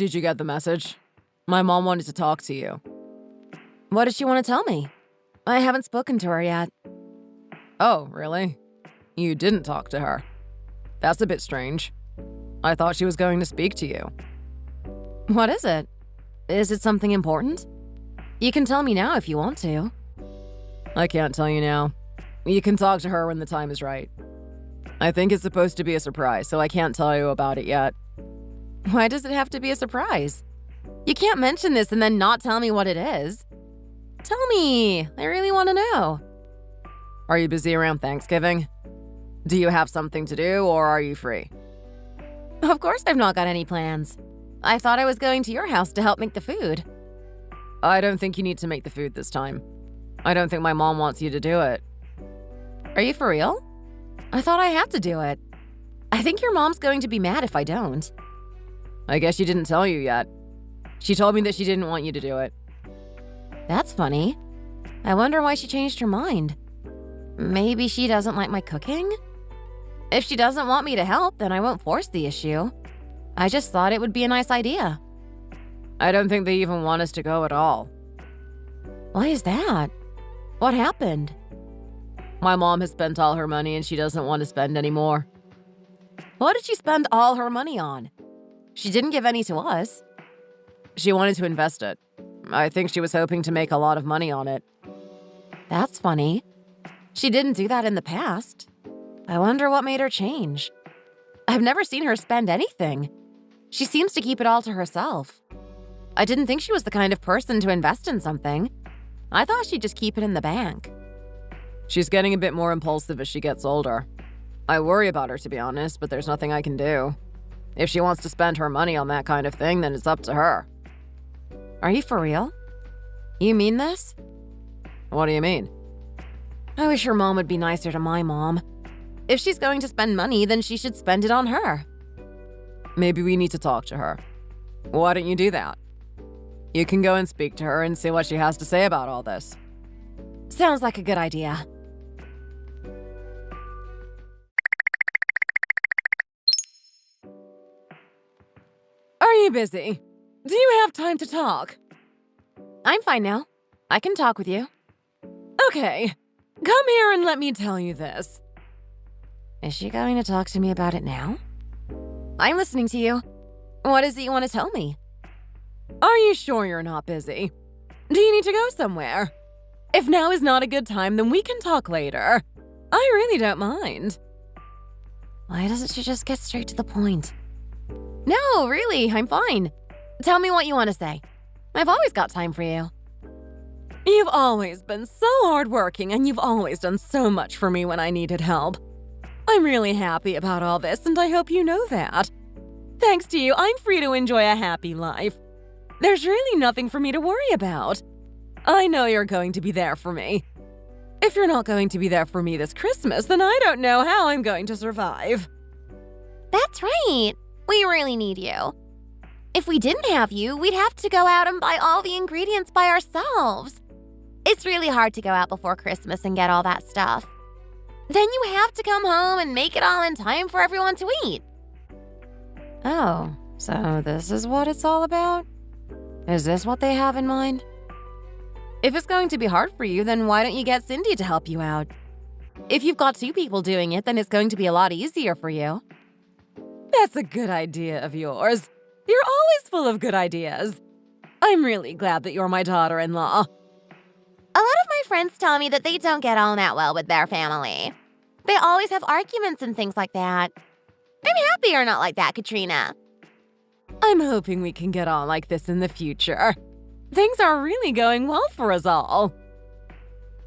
Did you get the message? My mom wanted to talk to you. What did she want to tell me? I haven't spoken to her yet. Oh, really? You didn't talk to her. That's a bit strange. I thought she was going to speak to you. What is it? Is it something important? You can tell me now if you want to. I can't tell you now. You can talk to her when the time is right. I think it's supposed to be a surprise, so I can't tell you about it yet. Why does it have to be a surprise? You can't mention this and then not tell me what it is. Tell me. I really want to know. Are you busy around Thanksgiving? Do you have something to do, or are you free? Of course I've not got any plans. I thought I was going to your house to help make the food. I don't think you need to make the food this time. I don't think my mom wants you to do it. Are you for real? I thought I had to do it. I think your mom's going to be mad if I don't. I guess she didn't tell you yet. She told me that she didn't want you to do it. That's funny. I wonder why she changed her mind. Maybe she doesn't like my cooking? If she doesn't want me to help, then I won't force the issue. I just thought it would be a nice idea. I don't think they even want us to go at all. Why is that? What happened? My mom has spent all her money and she doesn't want to spend any more. What did she spend all her money on? She didn't give any to us. She wanted to invest it. I think she was hoping to make a lot of money on it. That's funny. She didn't do that in the past. I wonder what made her change. I've never seen her spend anything. She seems to keep it all to herself. I didn't think she was the kind of person to invest in something. I thought she'd just keep it in the bank. She's getting a bit more impulsive as she gets older. I worry about her, to be honest, but there's nothing I can do. If she wants to spend her money on that kind of thing, then it's up to her. Are you for real? You mean this? What do you mean? I wish her mom would be nicer to my mom. If she's going to spend money, then she should spend it on her. Maybe we need to talk to her. Why don't you do that? You can go and speak to her and see what she has to say about all this. Sounds like a good idea. Are you busy? Do you have time to talk? I'm fine now. I can talk with you. Okay. Come here and let me tell you this. Is she going to talk to me about it now? I'm listening to you. What is it you want to tell me? Are you sure you're not busy? Do you need to go somewhere? If now is not a good time, then we can talk later. I really don't mind. Why doesn't she just get straight to the point? No, really, I'm fine. Tell me what you want to say. I've always got time for you. You've always been so hardworking, and you've always done so much for me when I needed help. I'm really happy about all this, and I hope you know that. Thanks to you, I'm free to enjoy a happy life. There's really nothing for me to worry about. I know you're going to be there for me. If you're not going to be there for me this Christmas, then I don't know how I'm going to survive. That's right. We really need you. If we didn't have you, we'd have to go out and buy all the ingredients by ourselves. It's really hard to go out before Christmas and get all that stuff. Then you have to come home and make it all in time for everyone to eat. Oh, so this is what it's all about? Is this what they have in mind? If it's going to be hard for you, then why don't you get Cindy to help you out? If you've got two people doing it, then it's going to be a lot easier for you. That's a good idea of yours. You're always full of good ideas. I'm really glad that you're my daughter-in-law. A lot of my friends tell me that they don't get on that well with their family. They always have arguments and things like that. I'm happy you're not like that, Katrina. I'm hoping we can get on like this in the future. Things are really going well for us all.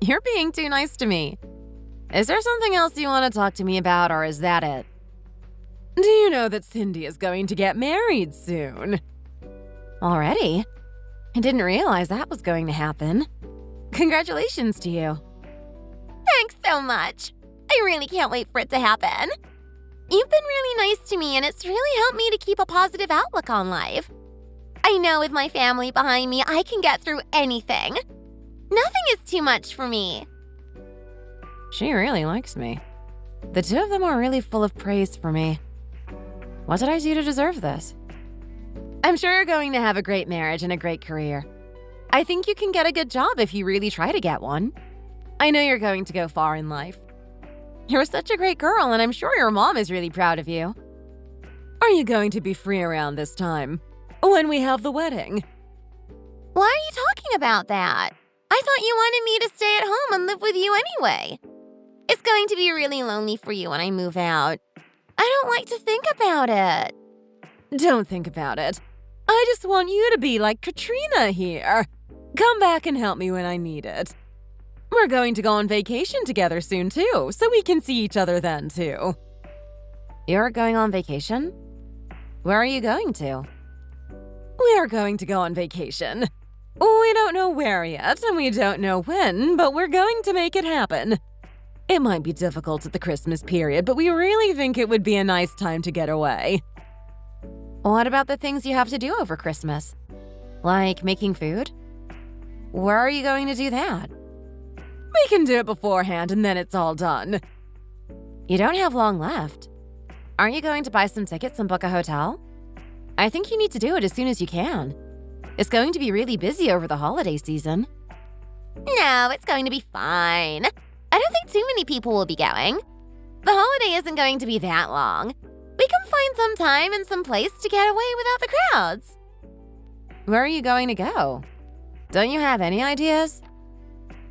You're being too nice to me. Is there something else you want to talk to me about, or is that it? Do you know that Cindy is going to get married soon? Already? I didn't realize that was going to happen. Congratulations to you. Thanks so much. I really can't wait for it to happen. You've been really nice to me, and it's really helped me to keep a positive outlook on life. I know with my family behind me, I can get through anything. Nothing is too much for me. She really likes me. The two of them are really full of praise for me. What did I do to deserve this? I'm sure you're going to have a great marriage and a great career. I think you can get a good job if you really try to get one. I know you're going to go far in life. You're such a great girl, and I'm sure your mom is really proud of you. Are you going to be free around this time, when we have the wedding? Why are you talking about that? I thought you wanted me to stay at home and live with you anyway. It's going to be really lonely for you when I move out. I don't like to think about it. Don't think about it. I just want you to be like Katrina here. Come back and help me when I need it. We're going to go on vacation together soon, too, so we can see each other then, too. You're going on vacation? Where are you going to? We are going to go on vacation. We don't know where yet, and we don't know when, but we're going to make it happen. It might be difficult at the Christmas period, but we really think it would be a nice time to get away. What about the things you have to do over Christmas? Like making food? Where are you going to do that? We can do it beforehand and then it's all done. You don't have long left. Aren't you going to buy some tickets and book a hotel? I think you need to do it as soon as you can. It's going to be really busy over the holiday season. No, it's going to be fine. I don't think too many people will be going. The holiday isn't going to be that long. We can find some time and some place to get away without the crowds. Where are you going to go? Don't you have any ideas?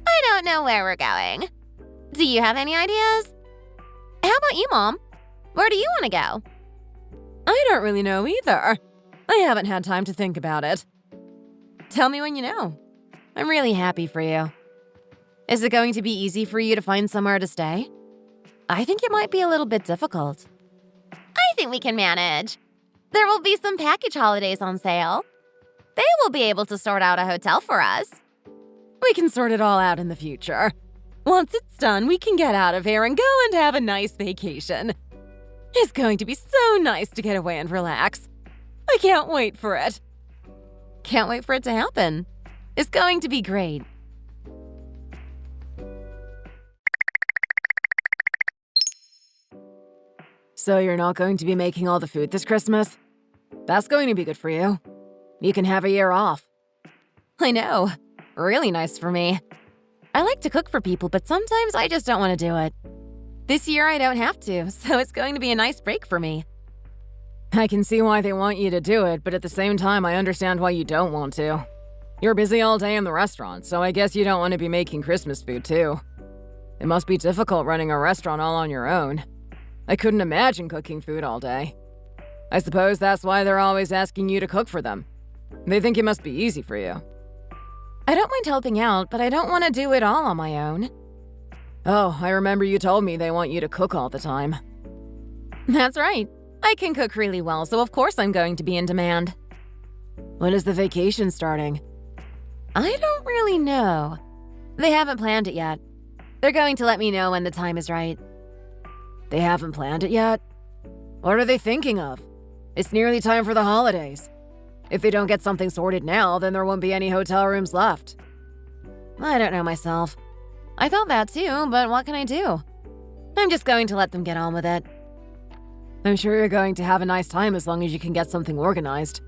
I don't know where we're going. Do you have any ideas? How about you, Mom? Where do you want to go? I don't really know either. I haven't had time to think about it. Tell me when you know. I'm really happy for you. Is it going to be easy for you to find somewhere to stay? I think it might be a little bit difficult. I think we can manage. There will be some package holidays on sale. They will be able to sort out a hotel for us. We can sort it all out in the future. Once it's done, we can get out of here and go and have a nice vacation. It's going to be so nice to get away and relax. I can't wait for it. Can't wait for it to happen. It's going to be great. So you're not going to be making all the food this Christmas? That's going to be good for you. You can have a year off. I know. Really nice for me. I like to cook for people, but sometimes I just don't want to do it. This year I don't have to, so it's going to be a nice break for me. I can see why they want you to do it, but at the same time I understand why you don't want to. You're busy all day in the restaurant, so I guess you don't want to be making Christmas food too. It must be difficult running a restaurant all on your own. I couldn't imagine cooking food all day. I suppose that's why they're always asking you to cook for them. They think it must be easy for you. I don't mind helping out, but I don't want to do it all on my own. Oh, I remember you told me they want you to cook all the time. That's right. I can cook really well, so of course I'm going to be in demand. When is the vacation starting? I don't really know. They haven't planned it yet. They're going to let me know when the time is right. They haven't planned it yet? What are they thinking of? It's nearly time for the holidays. If they don't get something sorted now, then there won't be any hotel rooms left. I don't know myself. I thought that too, but what can I do? I'm just going to let them get on with it. I'm sure you're going to have a nice time as long as you can get something organized.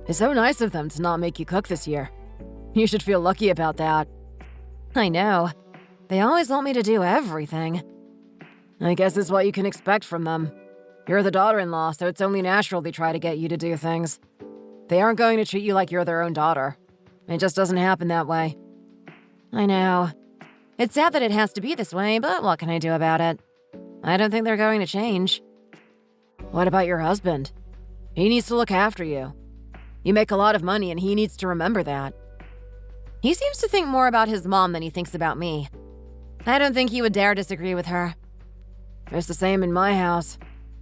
It's so nice of them to not make you cook this year. You should feel lucky about that. I know. They always want me to do everything. I guess it's what you can expect from them. You're the daughter-in-law, so it's only natural they try to get you to do things. They aren't going to treat you like you're their own daughter. It just doesn't happen that way. I know. It's sad that it has to be this way, but what can I do about it? I don't think they're going to change. What about your husband? He needs to look after you. You make a lot of money and he needs to remember that. He seems to think more about his mom than he thinks about me. I don't think he would dare disagree with her. It's the same in my house.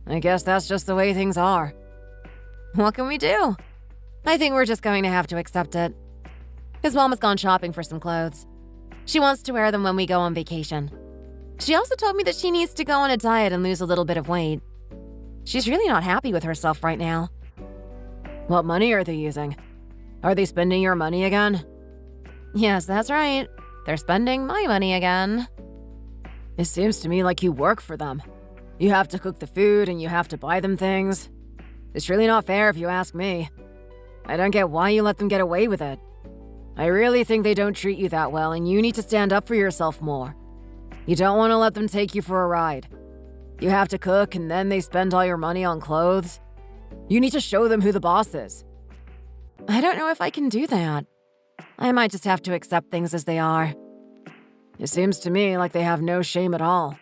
I guess that's just the way things are. What can we do? I think we're just going to have to accept it. His mom has gone shopping for some clothes. She wants to wear them when we go on vacation. She also told me that she needs to go on a diet and lose a little bit of weight. She's really not happy with herself right now. What money are they using? Are they spending your money again? Yes, that's right. They're spending my money again. It seems to me like you work for them. You have to cook the food and you have to buy them things. It's really not fair if you ask me. I don't get why you let them get away with it. I really think they don't treat you that well, and you need to stand up for yourself more. You don't want to let them take you for a ride. You have to cook, and then they spend all your money on clothes. You need to show them who the boss is. I don't know if I can do that. I might just have to accept things as they are. It seems to me like they have no shame at all.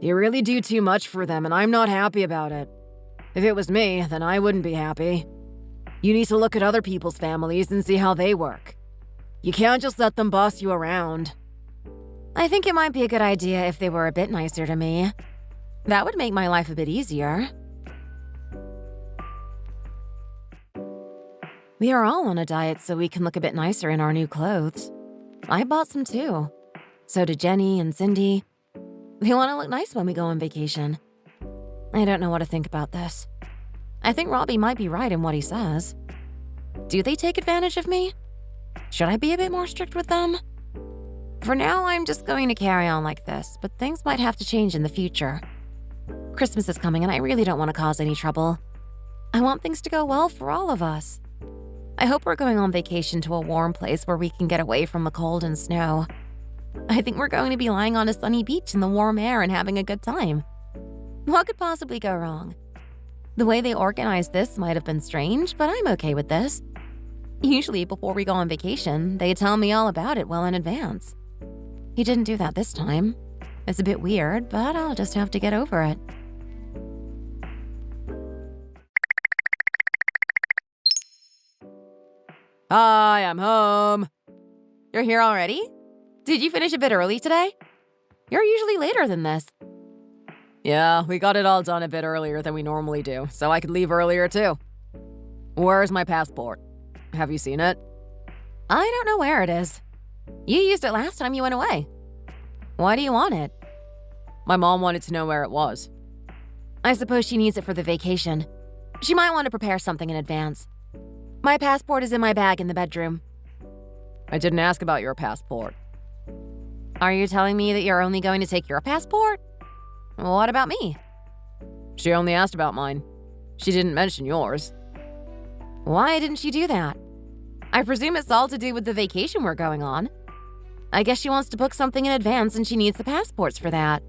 You really do too much for them, and I'm not happy about it. If it was me, then I wouldn't be happy. You need to look at other people's families and see how they work. You can't just let them boss you around. I think it might be a good idea if they were a bit nicer to me. That would make my life a bit easier. We are all on a diet so we can look a bit nicer in our new clothes. I bought some too. So did Jenny and Cindy. We want to look nice when we go on vacation. I don't know what to think about this. I think Robbie might be right in what he says. Do they take advantage of me? Should I be a bit more strict with them? For now, I'm just going to carry on like this, but things might have to change in the future. Christmas is coming and I really don't want to cause any trouble. I want things to go well for all of us. I hope we're going on vacation to a warm place where we can get away from the cold and snow. I think we're going to be lying on a sunny beach in the warm air and having a good time. What could possibly go wrong? The way they organized this might have been strange, but I'm okay with this. Usually, before we go on vacation, they tell me all about it well in advance. He didn't do that this time. It's a bit weird, but I'll just have to get over it. Hi, I'm home. You're here already? Did you finish a bit early today? You're usually later than this. Yeah, we got it all done a bit earlier than we normally do, so I could leave earlier too. Where's my passport? Have you seen it? I don't know where it is. You used it last time you went away. Why do you want it? My mom wanted to know where it was. I suppose she needs it for the vacation. She might want to prepare something in advance. My passport is in my bag in the bedroom. I didn't ask about your passport. Are you telling me that you're only going to take your passport? What about me? She only asked about mine. She didn't mention yours. Why didn't she do that? I presume it's all to do with the vacation we're going on. I guess she wants to book something in advance and she needs the passports for that.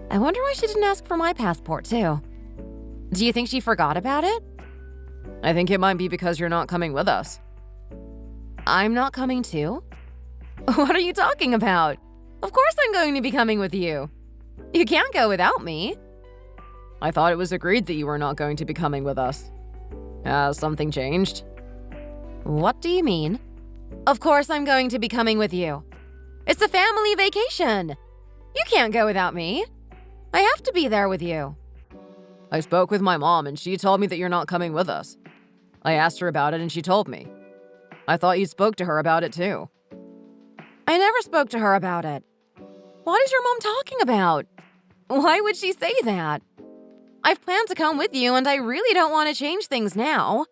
I wonder why she didn't ask for my passport, too. Do you think she forgot about it? I think it might be because you're not coming with us. I'm not coming too? What are you talking about? Of course I'm going to be coming with you. You can't go without me. I thought it was agreed that you were not going to be coming with us. Has something changed? What do you mean? Of course I'm going to be coming with you. It's a family vacation. You can't go without me. I have to be there with you. I spoke with my mom and she told me that you're not coming with us. I asked her about it and she told me. I thought you spoke to her about it too. I never spoke to her about it. What is your mom talking about? Why would she say that? I've planned to come with you and I really don't want to change things now.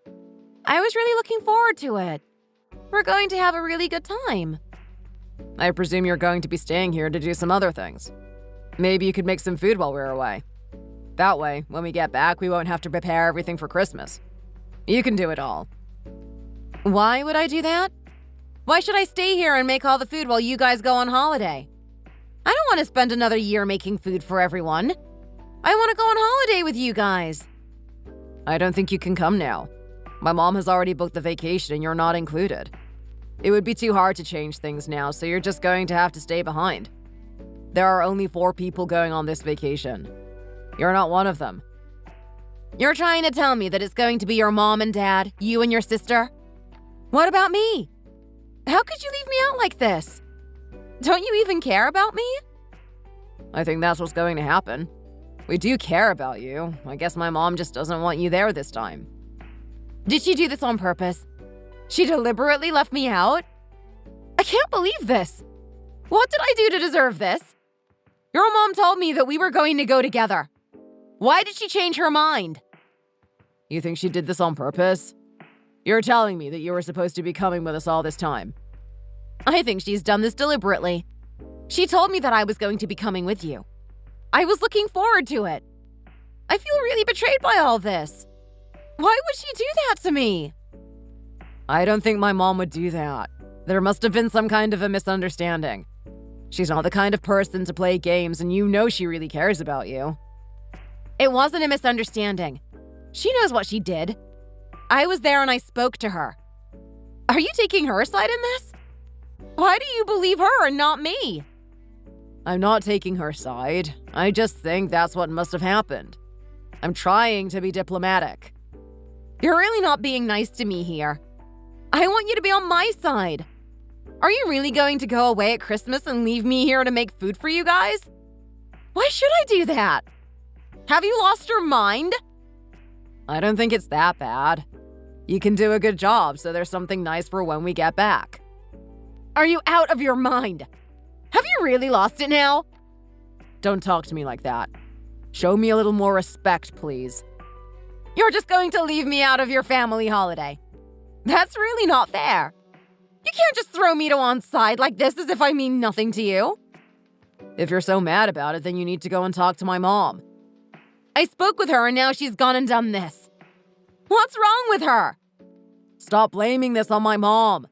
I was really looking forward to it. We're going to have a really good time. I presume you're going to be staying here to do some other things. Maybe you could make some food while we're away. That way, when we get back, we won't have to prepare everything for Christmas. You can do it all. Why would I do that? Why should I stay here and make all the food while you guys go on holiday? I don't want to spend another year making food for everyone. I want to go on holiday with you guys. I don't think you can come now. My mom has already booked the vacation and you're not included. It would be too hard to change things now, so you're just going to have to stay behind. There are only 4 people going on this vacation. You're not one of them. You're trying to tell me that it's going to be your mom and dad, you and your sister? What about me? How could you leave me out like this? Don't you even care about me? I think that's what's going to happen. We do care about you. I guess my mom just doesn't want you there this time. Did she do this on purpose? She deliberately left me out? I can't believe this. What did I do to deserve this? Your mom told me that we were going to go together. Why did she change her mind? You think she did this on purpose? You're telling me that you were supposed to be coming with us all this time. I think she's done this deliberately. She told me that I was going to be coming with you. I was looking forward to it. I feel really betrayed by all this. Why would she do that to me? I don't think my mom would do that. There must have been some kind of a misunderstanding. She's not the kind of person to play games, and you know she really cares about you. It wasn't a misunderstanding. She knows what she did. I was there and I spoke to her. Are you taking her side in this? Why do you believe her and not me? I'm not taking her side. I just think that's what must have happened. I'm trying to be diplomatic. You're really not being nice to me here. I want you to be on my side. Are you really going to go away at Christmas and leave me here to make food for you guys? Why should I do that? Have you lost your mind? I don't think it's that bad. You can do a good job, so there's something nice for when we get back. Are you out of your mind? Have you really lost it now? Don't talk to me like that. Show me a little more respect, please. You're just going to leave me out of your family holiday. That's really not fair. You can't just throw me to one side like this as if I mean nothing to you. If you're so mad about it, then you need to go and talk to my mom. I spoke with her and now she's gone and done this. What's wrong with her? Stop blaming this on my mom.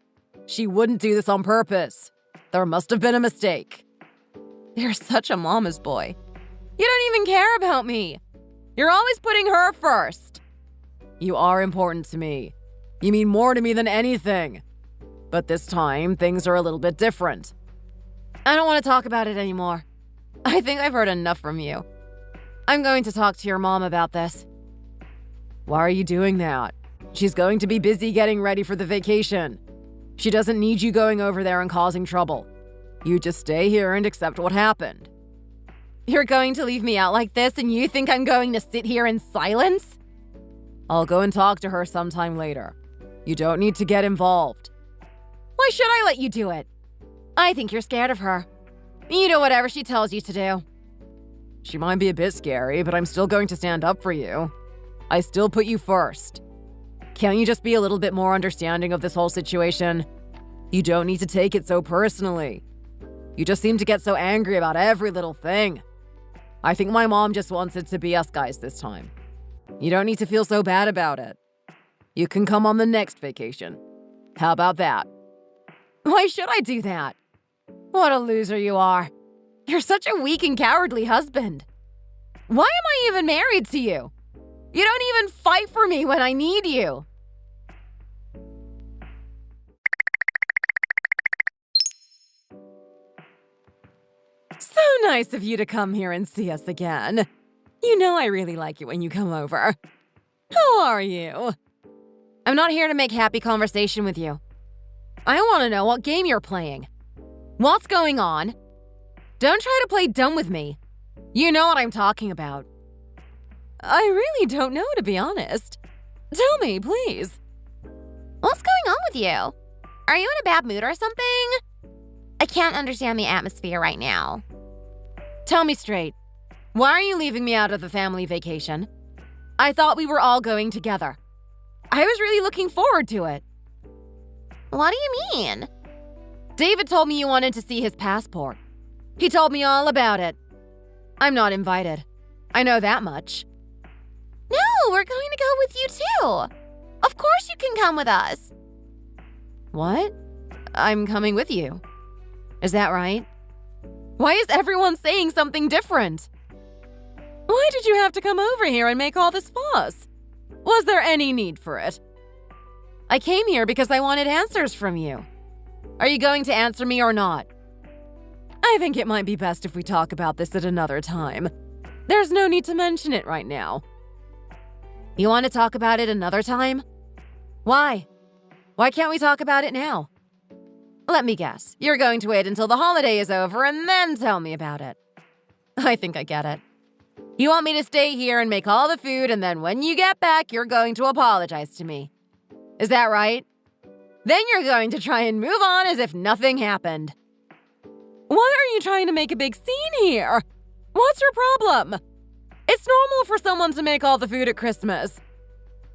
She wouldn't do this on purpose. There must have been a mistake. You're such a mama's boy. You don't even care about me. You're always putting her first. You are important to me. You mean more to me than anything. But this time, things are a little bit different. I don't want to talk about it anymore. I think I've heard enough from you. I'm going to talk to your mom about this. Why are you doing that? She's going to be busy getting ready for the vacation. She doesn't need you going over there and causing trouble. You just stay here and accept what happened. You're going to leave me out like this and you think I'm going to sit here in silence? I'll go and talk to her sometime later. You don't need to get involved. Why should I let you do it? I think you're scared of her. You do whatever she tells you to do. She might be a bit scary, but I'm still going to stand up for you. I still put you first. Can't you just be a little bit more understanding of this whole situation? You don't need to take it so personally. You just seem to get so angry about every little thing. I think my mom just wants it to be us guys this time. You don't need to feel so bad about it. You can come on the next vacation. How about that? Why should I do that? What a loser you are. You're such a weak and cowardly husband. Why am I even married to you? You don't even fight for me when I need you. So nice of you to come here and see us again. You know I really like it when you come over. How are you? I'm not here to make happy conversation with you. I want to know what game you're playing. What's going on? Don't try to play dumb with me. You know what I'm talking about. I really don't know, to be honest. Tell me, please. What's going on with you? Are you in a bad mood or something? I can't understand the atmosphere right now. Tell me straight. Why are you leaving me out of the family vacation? I thought we were all going together. I was really looking forward to it. What do you mean? David told me you wanted to see his passport. He told me all about it. I'm not invited. I know that much. No, we're going to go with you too. Of course you can come with us. What? I'm coming with you. Is that right? Why is everyone saying something different? Why did you have to come over here and make all this fuss? Was there any need for it? I came here because I wanted answers from you. Are you going to answer me or not? I think it might be best if we talk about this at another time. There's no need to mention it right now. You want to talk about it another time? Why? Why can't we talk about it now? Let me guess. You're going to wait until the holiday is over and then tell me about it. I think I get it. You want me to stay here and make all the food, and then when you get back, you're going to apologize to me. Is that right? Then you're going to try and move on as if nothing happened. Why are you trying to make a big scene here? What's your problem? It's normal for someone to make all the food at Christmas.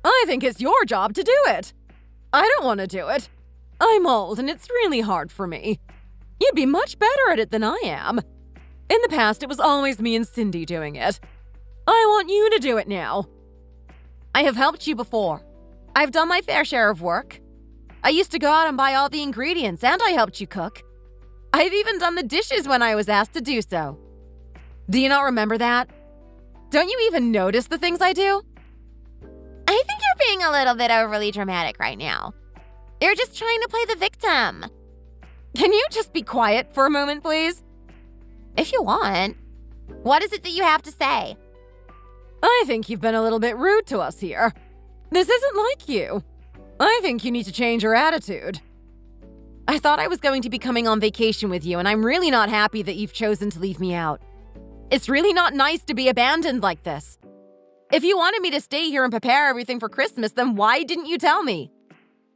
I think it's your job to do it. I don't want to do it. I'm old and it's really hard for me. You'd be much better at it than I am. In the past, it was always me and Cindy doing it. I want you to do it now. I have helped you before. I've done my fair share of work. I used to go out and buy all the ingredients, and I helped you cook. I've even done the dishes when I was asked to do so. Do you not remember that? Don't you even notice the things I do? I think you're being a little bit overly dramatic right now. You're just trying to play the victim. Can you just be quiet for a moment, please? If you want. What is it that you have to say? I think you've been a little bit rude to us here. This isn't like you. I think you need to change your attitude. I thought I was going to be coming on vacation with you, and I'm really not happy that you've chosen to leave me out. It's really not nice to be abandoned like this. If you wanted me to stay here and prepare everything for Christmas, then why didn't you tell me?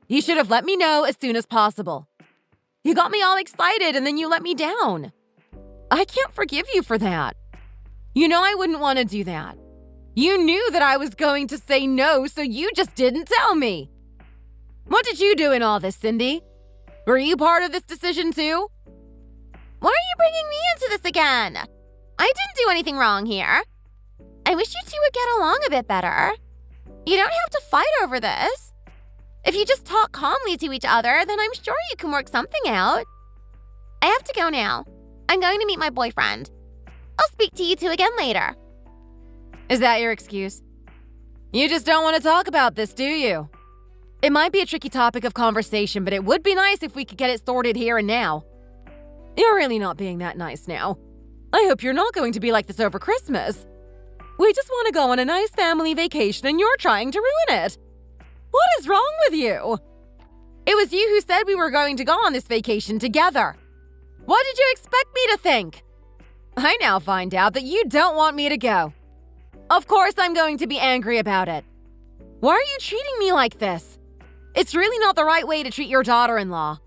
You should have let me know as soon as possible. You got me all excited and then you let me down. I can't forgive you for that. You know I wouldn't want to do that. You knew that I was going to say no, so you just didn't tell me. What did you do in all this, Cindy? Were you part of this decision too? Why are you bringing me into this again? I didn't do anything wrong here. I wish you two would get along a bit better. You don't have to fight over this. If you just talk calmly to each other, then I'm sure you can work something out. I have to go now. I'm going to meet my boyfriend. I'll speak to you two again later. Is that your excuse? You just don't want to talk about this, do you? It might be a tricky topic of conversation, but it would be nice if we could get it sorted here and now. You're really not being that nice now. I hope you're not going to be like this over Christmas. We just want to go on a nice family vacation and you're trying to ruin it. What is wrong with you? It was you who said we were going to go on this vacation together. What did you expect me to think? I now find out that you don't want me to go. Of course I'm going to be angry about it. Why are you treating me like this? It's really not the right way to treat your daughter-in-law.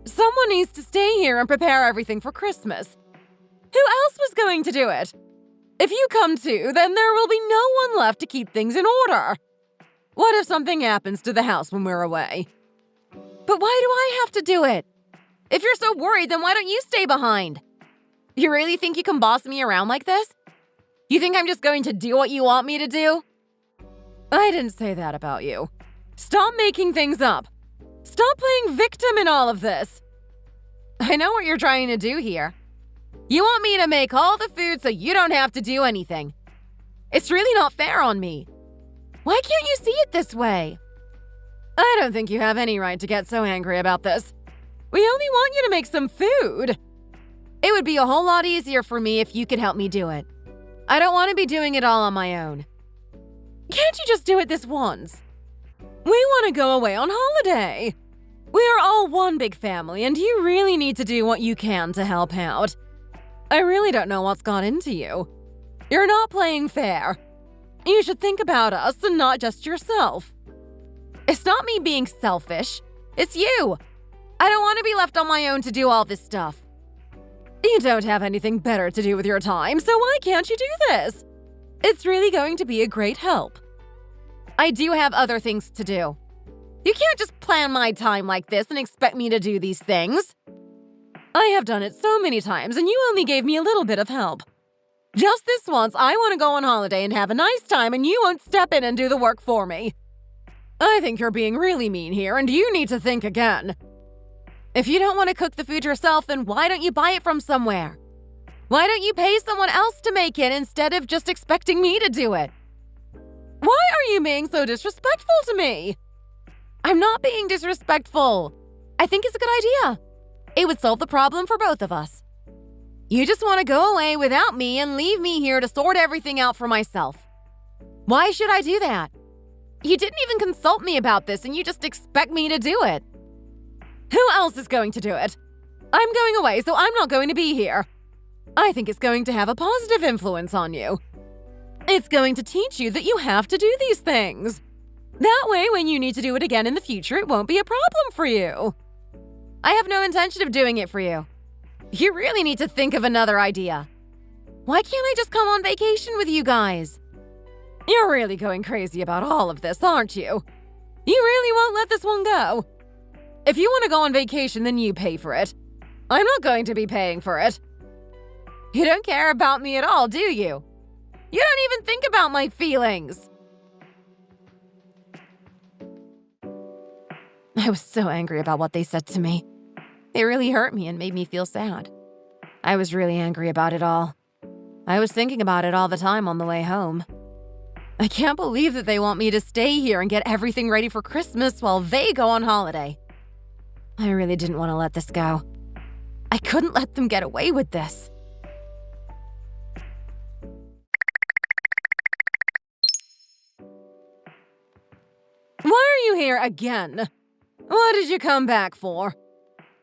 Someone needs to stay here and prepare everything for Christmas. Who else was going to do it? If you come too, then there will be no one left to keep things in order. What if something happens to the house when we're away? But why do I have to do it? If you're so worried, then why don't you stay behind? You really think you can boss me around like this? You think I'm just going to do what you want me to do? I didn't say that about you. Stop making things up. Stop playing victim in all of this. I know what you're trying to do here. You want me to make all the food so you don't have to do anything. It's really not fair on me. Why can't you see it this way? I don't think you have any right to get so angry about this. We only want you to make some food. It would be a whole lot easier for me if you could help me do it. I don't want to be doing it all on my own. Can't you just do it this once? We want to go away on holiday. We are all one big family, and you really need to do what you can to help out. I really don't know what's got into you. You're not playing fair. You should think about us and not just yourself. It's not me being selfish. It's you. I don't want to be left on my own to do all this stuff. You don't have anything better to do with your time, so why can't you do this? It's really going to be a great help. I do have other things to do. You can't just plan my time like this and expect me to do these things. I have done it so many times, and you only gave me a little bit of help. Just this once, I want to go on holiday and have a nice time, and you won't step in and do the work for me. I think you're being really mean here, and you need to think again. If you don't want to cook the food yourself, then why don't you buy it from somewhere? Why don't you pay someone else to make it instead of just expecting me to do it? Why are you being so disrespectful to me? I'm not being disrespectful. I think it's a good idea. It would solve the problem for both of us. You just want to go away without me and leave me here to sort everything out for myself. Why should I do that? You didn't even consult me about this and you just expect me to do it. Who else is going to do it? I'm going away, so I'm not going to be here. I think it's going to have a positive influence on you. It's going to teach you that you have to do these things. That way, when you need to do it again in the future, it won't be a problem for you. I have no intention of doing it for you. You really need to think of another idea. Why can't I just come on vacation with you guys? You're really going crazy about all of this, aren't you? You really won't let this one go. If you want to go on vacation, then you pay for it. I'm not going to be paying for it. You don't care about me at all, do you? You don't even think about my feelings. I was so angry about what they said to me. It really hurt me and made me feel sad. I was really angry about it all. I was thinking about it all the time on the way home. I can't believe that they want me to stay here and get everything ready for Christmas while they go on holiday. I really didn't want to let this go. I couldn't let them get away with this. Why are you here again? What did you come back for?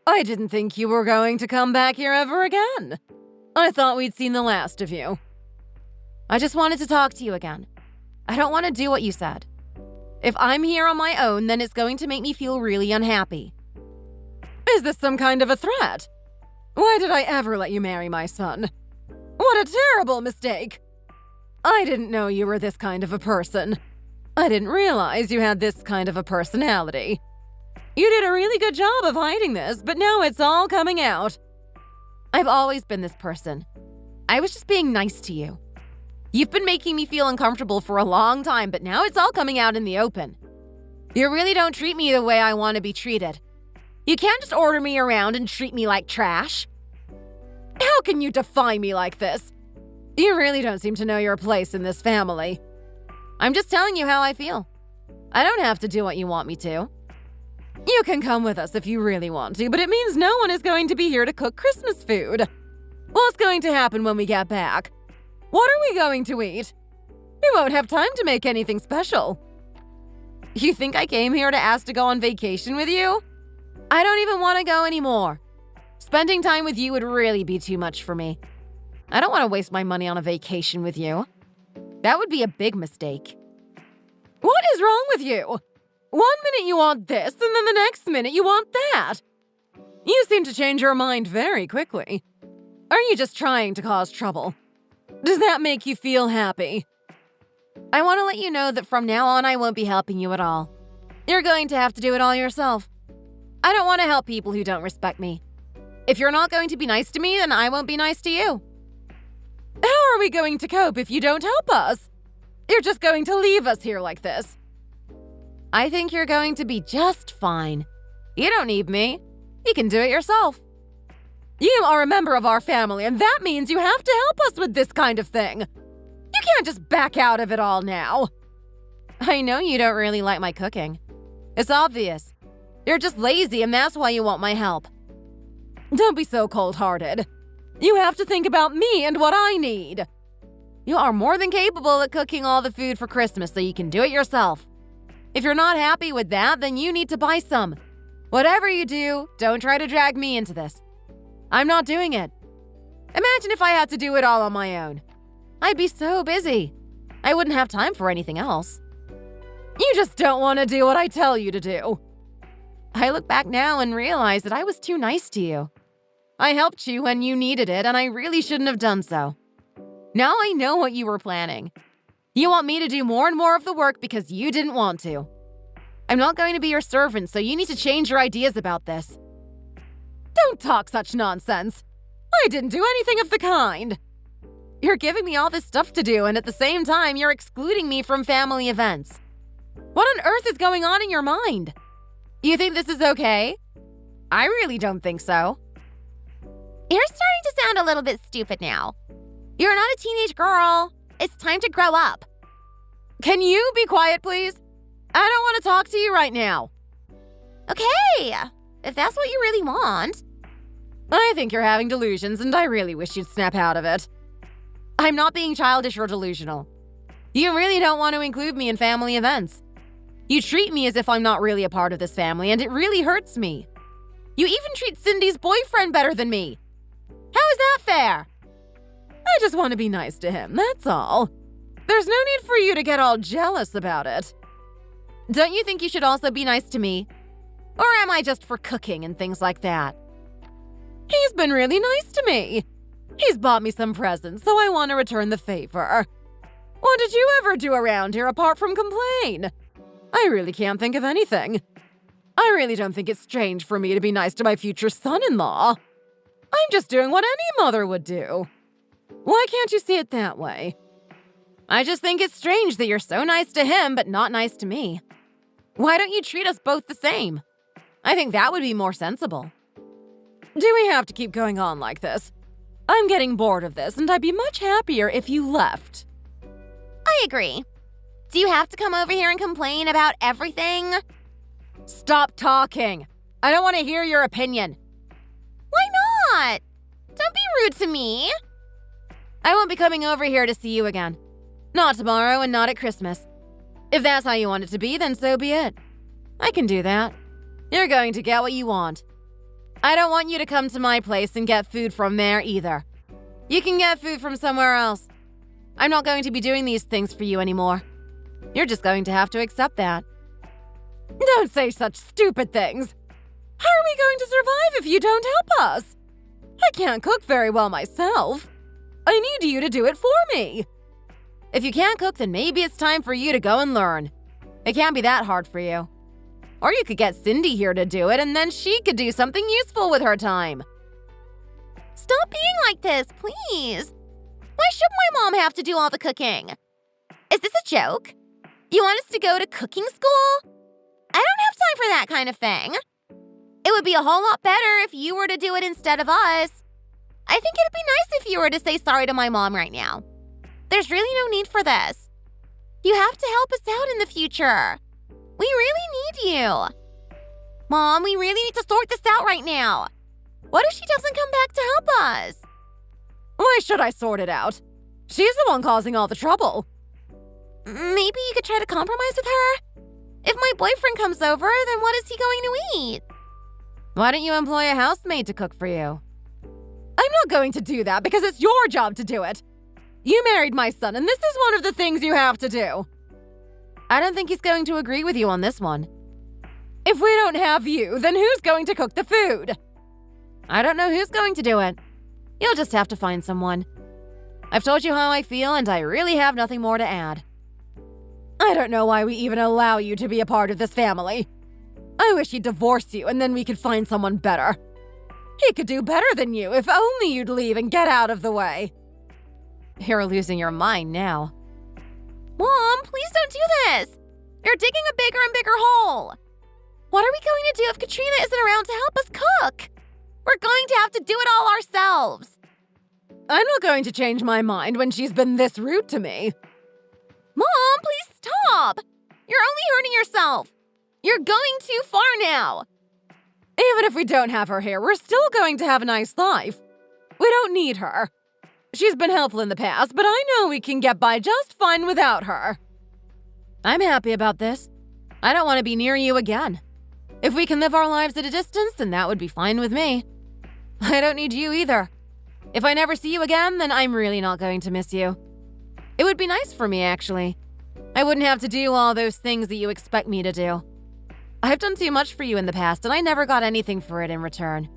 I didn't think you were going to come back here ever again. I thought we'd seen the last of you. I just wanted to talk to you again. I don't want to do what you said. If I'm here on my own, then it's going to make me feel really unhappy. Is this some kind of a threat? Why did I ever let you marry my son? What a terrible mistake! I didn't know you were this kind of a person. I didn't realize you had this kind of a personality. You did a really good job of hiding this, but now it's all coming out. I've always been this person. I was just being nice to you. You've been making me feel uncomfortable for a long time, but now it's all coming out in the open. You really don't treat me the way I want to be treated. You can't just order me around and treat me like trash. How can you defy me like this? You really don't seem to know your place in this family. I'm just telling you how I feel. I don't have to do what you want me to. You can come with us if you really want to, but it means no one is going to be here to cook Christmas food. What's going to happen when we get back? What are we going to eat? We won't have time to make anything special. You think I came here to ask to go on vacation with you? I don't even want to go anymore. Spending time with you would really be too much for me. I don't want to waste my money on a vacation with you. That would be a big mistake. What is wrong with you? One minute you want this, and then the next minute you want that. You seem to change your mind very quickly. Are you just trying to cause trouble? Does that make you feel happy? I want to let you know that from now on I won't be helping you at all. You're going to have to do it all yourself. I don't want to help people who don't respect me. If you're not going to be nice to me, then I won't be nice to you. How are we going to cope if you don't help us? You're just going to leave us here like this. I think you're going to be just fine. You don't need me. You can do it yourself. You are a member of our family, and that means you have to help us with this kind of thing. You can't just back out of it all now. I know you don't really like my cooking. It's obvious. You're just lazy, and that's why you want my help. Don't be so cold-hearted. You have to think about me and what I need. You are more than capable at cooking all the food for Christmas, so you can do it yourself. If you're not happy with that, then you need to buy some. Whatever you do, don't try to drag me into this. I'm not doing it. Imagine if I had to do it all on my own. I'd be so busy. I wouldn't have time for anything else. You just don't want to do what I tell you to do. I look back now and realize that I was too nice to you. I helped you when you needed it, and I really shouldn't have done so. Now I know what you were planning. You want me to do more and more of the work because you didn't want to. I'm not going to be your servant, so you need to change your ideas about this. Don't talk such nonsense. I didn't do anything of the kind. You're giving me all this stuff to do, and at the same time, you're excluding me from family events. What on earth is going on in your mind? You think this is okay? I really don't think so. You're starting to sound a little bit stupid now. You're not a teenage girl. It's time to grow up. Can you be quiet, please? I don't want to talk to you right now. Okay, if that's what you really want. I think you're having delusions, and I really wish you'd snap out of it. I'm not being childish or delusional. You really don't want to include me in family events. You treat me as if I'm not really a part of this family, and it really hurts me. You even treat Cindy's boyfriend better than me. How is that fair? I just want to be nice to him, that's all. There's no need for you to get all jealous about it. Don't you think you should also be nice to me? Or am I just for cooking and things like that? He's been really nice to me. He's bought me some presents, so I want to return the favor. What did you ever do around here apart from complain? I really can't think of anything. I really don't think it's strange for me to be nice to my future son-in-law. I'm just doing what any mother would do. Why can't you see it that way? I just think it's strange that you're so nice to him but not nice to me. Why don't you treat us both the same? I think that would be more sensible. Do we have to keep going on like this? I'm getting bored of this, and I'd be much happier if you left. I agree. Do you have to come over here and complain about everything? Stop talking. I don't want to hear your opinion. Why not? Don't be rude to me. I won't be coming over here to see you again. Not tomorrow and not at Christmas. If that's how you want it to be, then so be it. I can do that. You're going to get what you want. I don't want you to come to my place and get food from there either. You can get food from somewhere else. I'm not going to be doing these things for you anymore. You're just going to have to accept that. Don't say such stupid things. How are we going to survive if you don't help us? I can't cook very well myself. I need you to do it for me. If you can't cook, then maybe it's time for you to go and learn. It can't be that hard for you. Or you could get Cindy here to do it, and then she could do something useful with her time. Stop being like this, please. Why should my mom have to do all the cooking? Is this a joke? You want us to go to cooking school? I don't have time for that kind of thing. It would be a whole lot better if you were to do it instead of us. I think it'd be nice if you were to say sorry to my mom right now. There's really no need for this. You have to help us out in the future. We really need you. Mom, we really need to sort this out right now. What if she doesn't come back to help us? Why should I sort it out? She's the one causing all the trouble. Maybe you could try to compromise with her? If my boyfriend comes over, then what is he going to eat? Why don't you employ a housemaid to cook for you? I'm not going to do that because it's your job to do it. You married my son, and this is one of the things you have to do. I don't think he's going to agree with you on this one. If we don't have you, then who's going to cook the food? I don't know who's going to do it. You'll just have to find someone. I've told you how I feel, and I really have nothing more to add. I don't know why we even allow you to be a part of this family. I wish he'd divorce you, and then we could find someone better. He could do better than you if only you'd leave and get out of the way. You're losing your mind now. Mom, please don't do this. You're digging a bigger and bigger hole. What are we going to do if Katrina isn't around to help us cook? We're going to have to do it all ourselves. I'm not going to change my mind when she's been this rude to me. Mom, please stop. You're only hurting yourself. You're going too far now. Even if we don't have her here, we're still going to have a nice life. We don't need her. She's been helpful in the past, but I know we can get by just fine without her. I'm happy about this. I don't want to be near you again. If we can live our lives at a distance, then that would be fine with me. I don't need you either. If I never see you again, then I'm really not going to miss you. It would be nice for me, actually. I wouldn't have to do all those things that you expect me to do. I've done too much for you in the past, and I never got anything for it in return.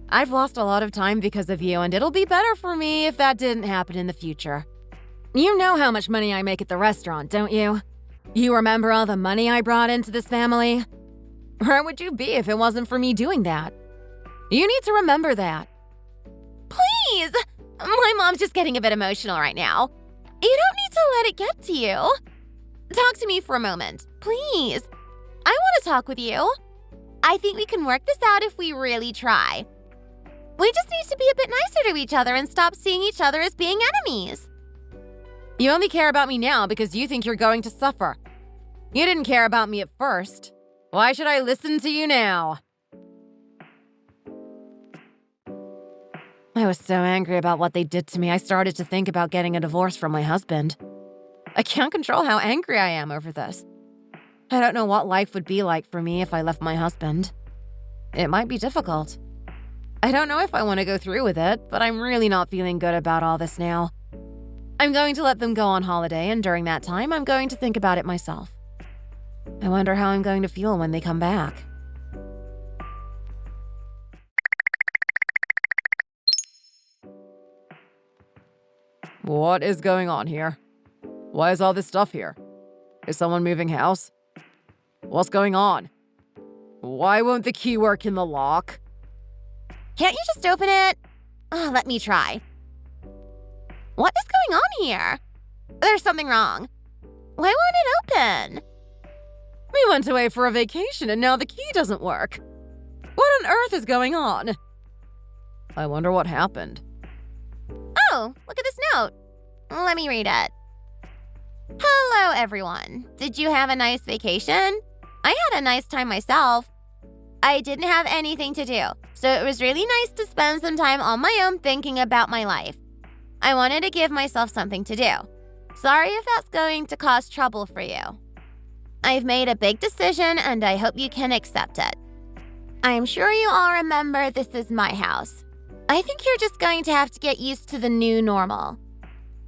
I've lost a lot of time because of you, and it'll be better for me if that didn't happen in the future. You know how much money I make at the restaurant, don't you? You remember all the money I brought into this family? Where would you be if it wasn't for me doing that? You need to remember that. Please! My mom's just getting a bit emotional right now. You don't need to let it get to you. Talk to me for a moment, please. I want to talk with you. I think we can work this out if we really try. We just need to be a bit nicer to each other and stop seeing each other as being enemies. You only care about me now because you think you're going to suffer. You didn't care about me at first. Why should I listen to you now? I was so angry about what they did to me, I started to think about getting a divorce from my husband. I can't control how angry I am over this. I don't know what life would be like for me if I left my husband. It might be difficult. I don't know if I want to go through with it, but I'm really not feeling good about all this now. I'm going to let them go on holiday, and during that time, I'm going to think about it myself. I wonder how I'm going to feel when they come back. What is going on here? Why is all this stuff here? Is someone moving house? What's going on? Why won't the key work in the lock? Can't you just open it? Oh, let me try. What is going on here? There's something wrong. Why won't it open? We You went away for a vacation and now the key doesn't work. What on earth is going on? I wonder what happened. Oh, look at this note. Let me read it. Hello, everyone. Did you have a nice vacation? I had a nice time myself. I didn't have anything to do, so it was really nice to spend some time on my own thinking about my life. I wanted to give myself something to do. Sorry if that's going to cause trouble for you. I've made a big decision and I hope you can accept it. I'm sure you all remember this is my house. I think you're just going to have to get used to the new normal.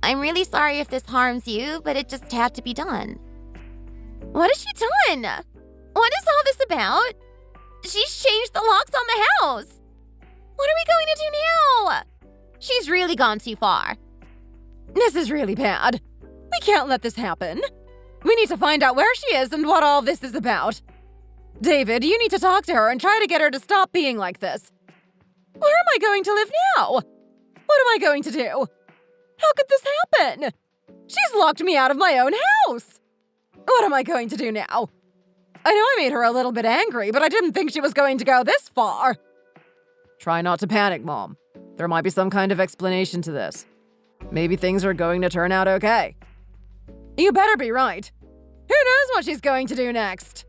I'm really sorry if this harms you, but it just had to be done. What has she done? What is all this about? She's changed the locks on the house. What are we going to do now? She's really gone too far. This is really bad. We can't let this happen. We need to find out where she is and what all this is about. David, you need to talk to her and try to get her to stop being like this. Where am I going to live now? What am I going to do? How could this happen? She's locked me out of my own house. What am I going to do now? I know I made her a little bit angry, but I didn't think she was going to go this far. Try not to panic, Mom. There might be some kind of explanation to this. Maybe things are going to turn out okay. You better be right. Who knows what she's going to do next?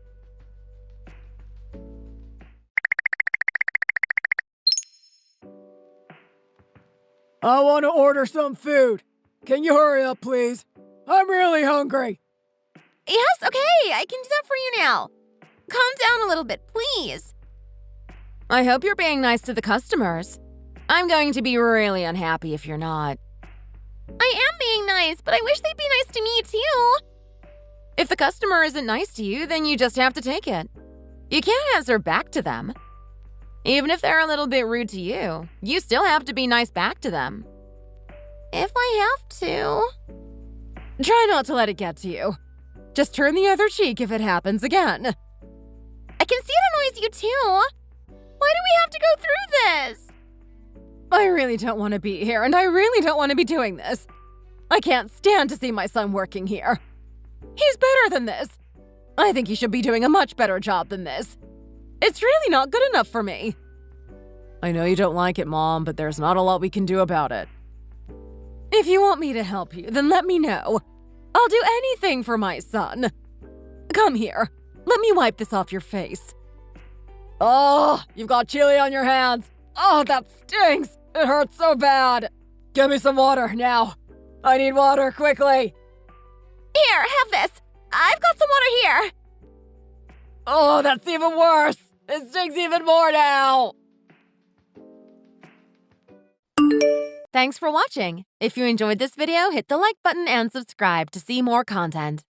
I want to order some food. Can you hurry up, please? I'm really hungry. Yes, okay, I can do that for you now. Calm down a little bit, please. I hope you're being nice to the customers. I'm going to be really unhappy if you're not. I am being nice, but I wish they'd be nice to me too. If the customer isn't nice to you, then you just have to take it. You can't answer back to them. Even if they're a little bit rude to you, you still have to be nice back to them. If I have to. Try not to let it get to you. Just turn the other cheek if it happens again. I can see it annoys you too. Why do we have to go through this? I really don't want to be here, and I really don't want to be doing this. I can't stand to see my son working here. He's better than this. I think he should be doing a much better job than this. It's really not good enough for me. I know you don't like it, Mom, but there's not a lot we can do about it. If you want me to help you, then let me know. I'll do anything for my son. Come here. Let me wipe this off your face. Oh, you've got chili on your hands. Oh, that stinks. It hurts so bad. Give me some water now. I need water quickly. Here, have this. I've got some water here. Oh, that's even worse. It stinks even more now. Thanks for watching. If you enjoyed this video, hit the like button and subscribe to see more content.